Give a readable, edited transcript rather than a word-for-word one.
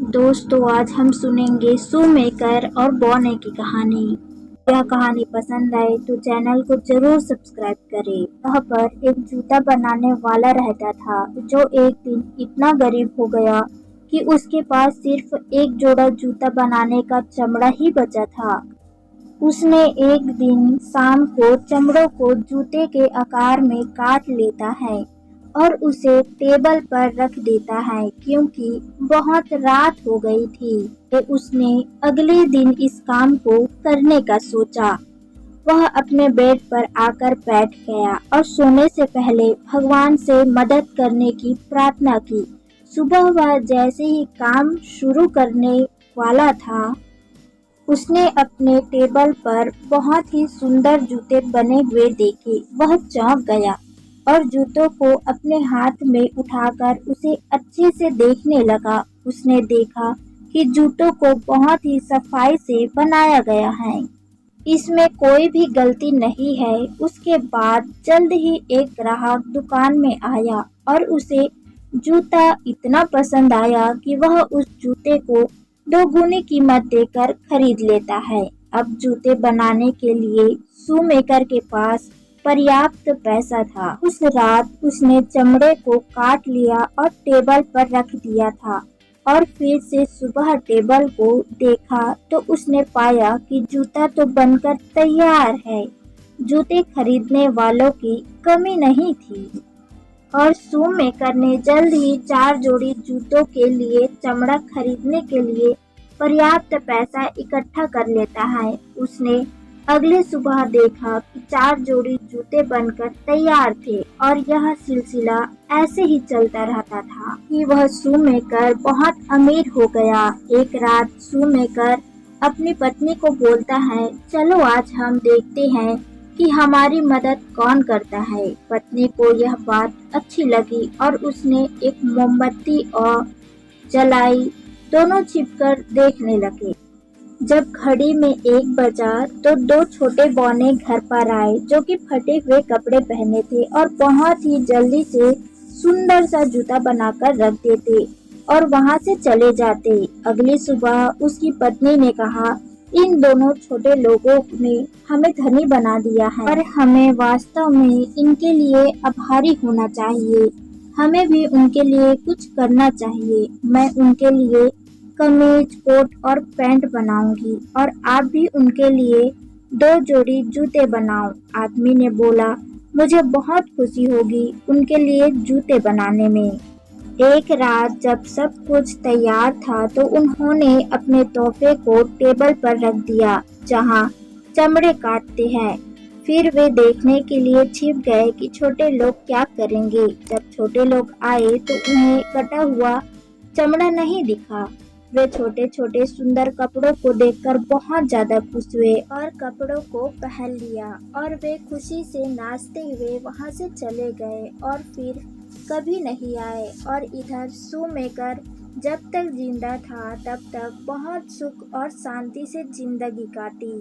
दोस्तों आज हम सुनेंगे शू मेकर और बॉने की कहानी। यह कहानी पसंद आए तो चैनल को जरूर सब्सक्राइब करें। यहाँ पर एक जूता बनाने वाला रहता था जो एक दिन इतना गरीब हो गया कि उसके पास सिर्फ एक जोड़ा जूता बनाने का चमड़ा ही बचा था। उसने एक दिन शाम को चमड़ों को जूते के आकार में काट लेता है और उसे टेबल पर रख देता है क्योंकि बहुत रात हो गई थी। उसने अगले दिन इस काम को करने का सोचा। वह अपने बेड पर आकर बैठ गया और सोने से पहले भगवान से मदद करने की प्रार्थना की। सुबह वह जैसे ही काम शुरू करने वाला था, उसने अपने टेबल पर बहुत ही सुंदर जूते बने हुए देखे। वह चौंक गया और जूतों को अपने हाथ में उठाकर उसे अच्छे से देखने लगा। उसने देखा कि जूतों को बहुत ही सफाई से बनाया गया है, इसमें कोई भी गलती नहीं है। उसके बाद जल्द ही एक ग्राहक दुकान में आया और उसे जूता इतना पसंद आया कि वह उस जूते को दोगुनी कीमत देकर खरीद लेता है। अब जूते बनाने के लिए शू मेकर के पास पर्याप्त पैसा था। उस रात उसने चमड़े को काट लिया और टेबल पर रख दिया था और फिर से सुबह टेबल को देखा तो उसने पाया कि जूता तो बनकर तैयार है। जूते खरीदने वालों की कमी नहीं थी और शू मेकर ने जल्द ही 4 जोड़ी जूतों के लिए चमड़ा खरीदने के लिए पर्याप्त पैसा इकट्ठा कर लेता है। उसने अगले सुबह देखा कि 4 जोड़ी जूते बनकर तैयार थे और यह सिलसिला ऐसे ही चलता रहता था कि वह शू मेकर बहुत अमीर हो गया। एक रात शू मेकर अपनी पत्नी को बोलता है, चलो आज हम देखते हैं कि हमारी मदद कौन करता है। पत्नी को यह बात अच्छी लगी और उसने एक मोमबत्ती और जलाई। दोनों छिपकर देखने लगे। जब घड़ी में 1 बजा तो 2 छोटे बौने घर पर आए जो कि फटे हुए कपड़े पहने थे और बहुत ही जल्दी से सुंदर सा जूता बनाकर रख देते और वहां से चले जाते। अगली सुबह उसकी पत्नी ने कहा, इन दोनों छोटे लोगों ने हमें धनी बना दिया है और हमें वास्तव में इनके लिए आभारी होना चाहिए। हमें भी उनके लिए कुछ करना चाहिए। मैं उनके लिए कमीज, कोट और पैंट बनाऊंगी और आप भी उनके लिए 2 जोड़ी जूते बनाओ। आदमी ने बोला, मुझे बहुत खुशी होगी उनके लिए जूते बनाने में। एक रात जब सब कुछ तैयार था तो उन्होंने अपने तोहफे को टेबल पर रख दिया जहां चमड़े काटते हैं। फिर वे देखने के लिए छिप गए कि छोटे लोग क्या करेंगे। जब छोटे लोग आए तो उन्हें कटा हुआ चमड़ा नहीं दिखा। वे छोटे छोटे सुंदर कपड़ों को देखकर बहुत ज्यादा खुश हुए और कपड़ों को पहन लिया और वे खुशी से नाचते हुए वहां से चले गए और फिर कभी नहीं आए। और इधर शू मेकर जब तक जिंदा था तब तक बहुत सुख और शांति से जिंदगी काटी।